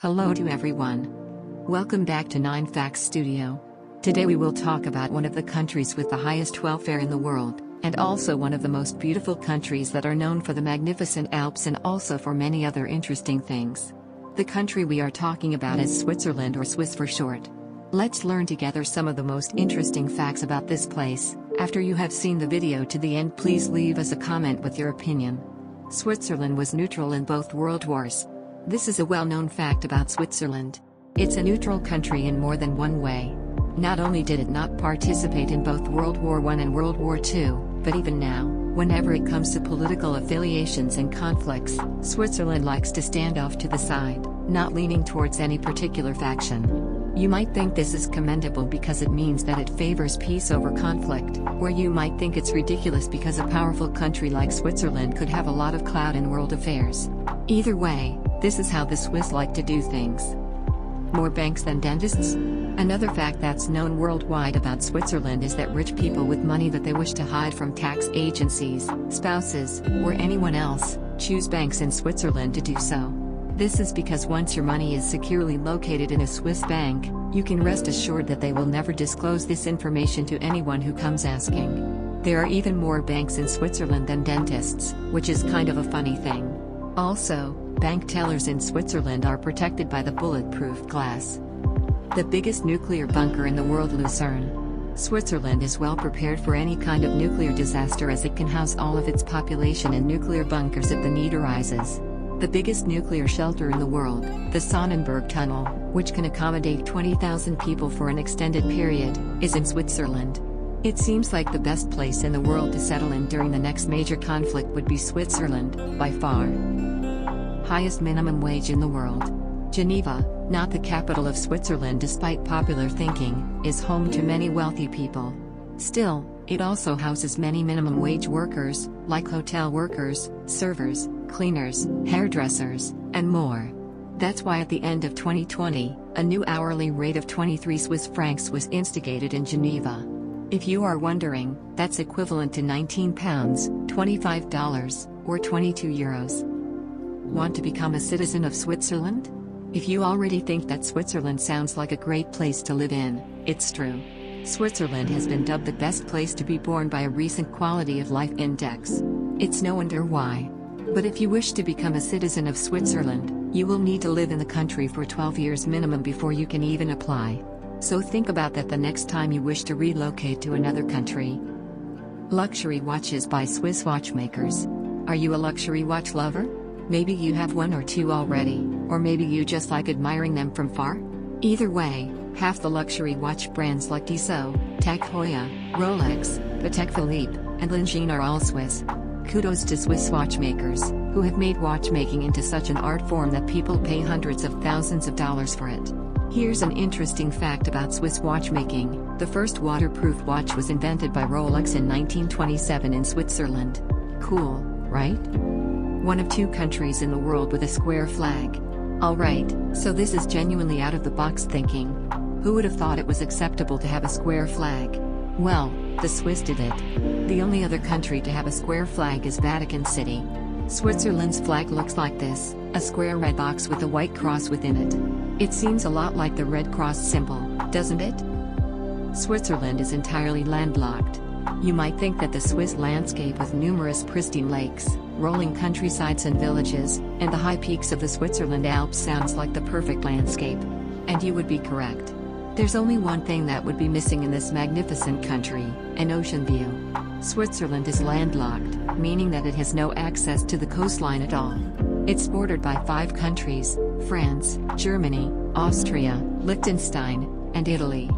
Hello to everyone. Welcome back to 9 Facts Studio. Today we will talk about one of the countries with the highest welfare in the world, and also one of the most beautiful countries that are known for the magnificent Alps and also for many other interesting things. The country we are talking about is Switzerland, or Swiss for short. Let's learn together some of the most interesting facts about this place. After you have seen the video to the end, please leave us a comment with your opinion. Switzerland was neutral in both world wars. This is a well-known fact about Switzerland. It's a neutral country in more than one way. Not only did it not participate in both World War I and World War II, but even now, whenever it comes to political affiliations and conflicts, Switzerland likes to stand off to the side, not leaning towards any particular faction. You might think this is commendable because it means that it favors peace over conflict, or you might think it's ridiculous because a powerful country like Switzerland could have a lot of clout in world affairs. Either way, this is how the Swiss like to do things. More banks than dentists? Another fact that's known worldwide about Switzerland is that rich people with money that they wish to hide from tax agencies, spouses, or anyone else, choose banks in Switzerland to do so. This is because once your money is securely located in a Swiss bank, you can rest assured that they will never disclose this information to anyone who comes asking. There are even more banks in Switzerland than dentists, which is kind of a funny thing. Also, bank tellers in Switzerland are protected by the bulletproof glass. The biggest nuclear bunker in the world, Lucerne. Switzerland is well prepared for any kind of nuclear disaster as it can house all of its population in nuclear bunkers if the need arises. The biggest nuclear shelter in the world, the Sonnenberg Tunnel, which can accommodate 20,000 people for an extended period, is in Switzerland. It seems like the best place in the world to settle in during the next major conflict would be Switzerland, by far. Highest minimum wage in the world. Geneva, not the capital of Switzerland despite popular thinking, is home to many wealthy people. Still, it also houses many minimum wage workers, like hotel workers, servers, cleaners, hairdressers, and more. That's why at the end of 2020, a new hourly rate of 23 Swiss francs was instigated in Geneva. If you are wondering, that's equivalent to £19, $25, or 22 euros. Want to become a citizen of Switzerland? If you already think that Switzerland sounds like a great place to live in, it's true. Switzerland has been dubbed the best place to be born by a recent Quality of Life Index. It's no wonder why. But if you wish to become a citizen of Switzerland, you will need to live in the country for 12 years minimum before you can even apply. So think about that the next time you wish to relocate to another country. Luxury watches by Swiss watchmakers. Are you a luxury watch lover? Maybe you have one or two already, or maybe you just like admiring them from far? Either way, half the luxury watch brands like Tissot, Tag Heuer, Rolex, Patek Philippe, and Longines are all Swiss. Kudos to Swiss watchmakers, who have made watchmaking into such an art form that people pay hundreds of thousands of dollars for it. Here's an interesting fact about Swiss watchmaking. The first waterproof watch was invented by Rolex in 1927 in Switzerland. Cool, right? One of 2 countries in the world with a square flag. Alright, so this is genuinely out of the box thinking. Who would have thought it was acceptable to have a square flag? Well, the Swiss did it. The only other country to have a square flag is Vatican City. Switzerland's flag looks like this, a square red box with a white cross within it. It seems a lot like the Red Cross symbol, doesn't it? Switzerland is entirely landlocked. You might think that the Swiss landscape with numerous pristine lakes, rolling countrysides and villages, and the high peaks of the Switzerland Alps sounds like the perfect landscape. And you would be correct. There's only one thing that would be missing in this magnificent country: an ocean view. Switzerland is landlocked, meaning that it has no access to the coastline at all. It's bordered by 5 countries: France, Germany, Austria, Liechtenstein, and Italy.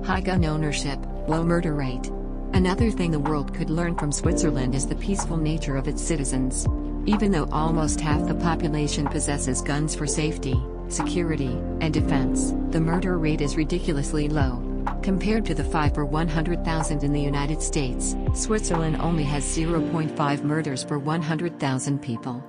High gun ownership, low murder rate. Another thing the world could learn from Switzerland is the peaceful nature of its citizens. Even though almost half the population possesses guns for safety, security, and defense, the murder rate is ridiculously low. Compared to the 5 per 100,000 in the United States, Switzerland only has 0.5 murders per 100,000 people.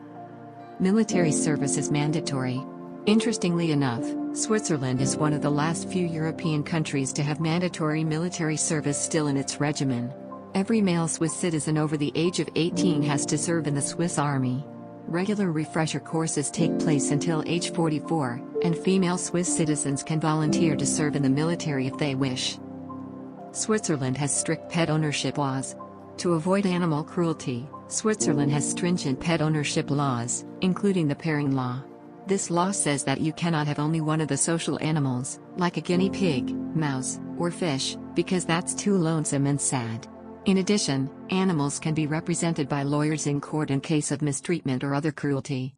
Military service is mandatory. Interestingly enough, Switzerland is one of the last few European countries to have mandatory military service still in its regimen. Every male Swiss citizen over the age of 18 has to serve in the Swiss Army. Regular refresher courses take place until age 44, and female Swiss citizens can volunteer to serve in the military if they wish. Switzerland has strict pet ownership laws. To avoid animal cruelty, Switzerland has stringent pet ownership laws, including the pairing law. This law says that you cannot have only one of the social animals, like a guinea pig, mouse, or fish, because that's too lonesome and sad. In addition, animals can be represented by lawyers in court in case of mistreatment or other cruelty.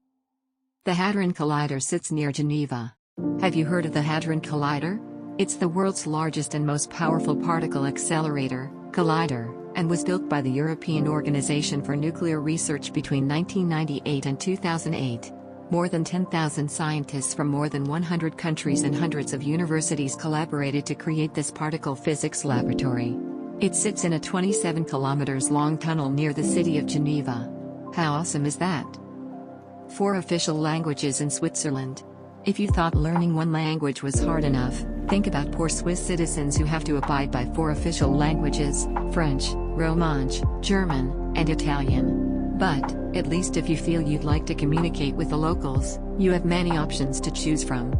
The Hadron Collider sits near Geneva. Have you heard of the Hadron Collider? It's the world's largest and most powerful particle accelerator, collider, and was built by the European Organization for Nuclear Research between 1998 and 2008. More than 10,000 scientists from more than 100 countries and hundreds of universities collaborated to create this particle physics laboratory. It sits in a 27 kilometers long tunnel near the city of Geneva. How awesome is that? 4 official languages in Switzerland. If you thought learning one language was hard enough, think about poor Swiss citizens who have to abide by 4 official languages: French, Romansh, German, and Italian. But, at least if you feel you'd like to communicate with the locals, you have many options to choose from.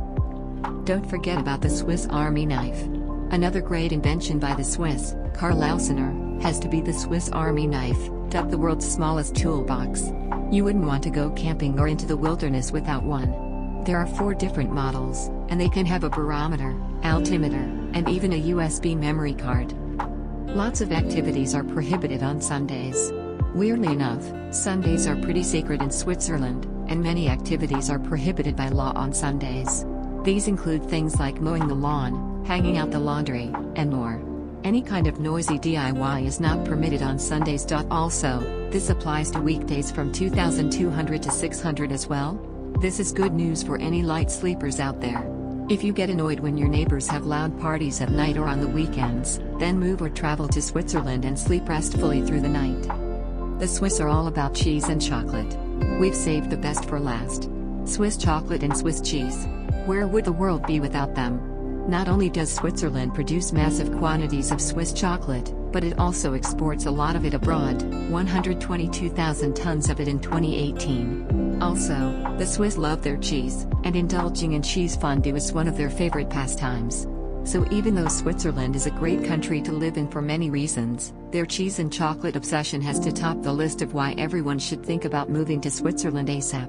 Don't forget about the Swiss Army knife. Another great invention by the Swiss, Karl Lausner, has to be the Swiss Army knife, dubbed the world's smallest toolbox. You wouldn't want to go camping or into the wilderness without one. There are 4 different models, and they can have a barometer, altimeter, and even a USB memory card. Lots of activities are prohibited on Sundays. Weirdly enough, Sundays are pretty sacred in Switzerland, and many activities are prohibited by law on Sundays. These include things like mowing the lawn, hanging out the laundry, and more. Any kind of noisy DIY is not permitted on Sundays. Also, this applies to weekdays from 2,200 to 600 as well. This is good news for any light sleepers out there. If you get annoyed when your neighbors have loud parties at night or on the weekends, then move or travel to Switzerland and sleep restfully through the night. The Swiss are all about cheese and chocolate. We've saved the best for last. Swiss chocolate and Swiss cheese. Where would the world be without them? Not only does Switzerland produce massive quantities of Swiss chocolate, but it also exports a lot of it abroad, 122,000 tons of it in 2018. Also, the Swiss love their cheese, and indulging in cheese fondue is one of their favorite pastimes. So even though Switzerland is a great country to live in for many reasons, their cheese and chocolate obsession has to top the list of why everyone should think about moving to Switzerland ASAP.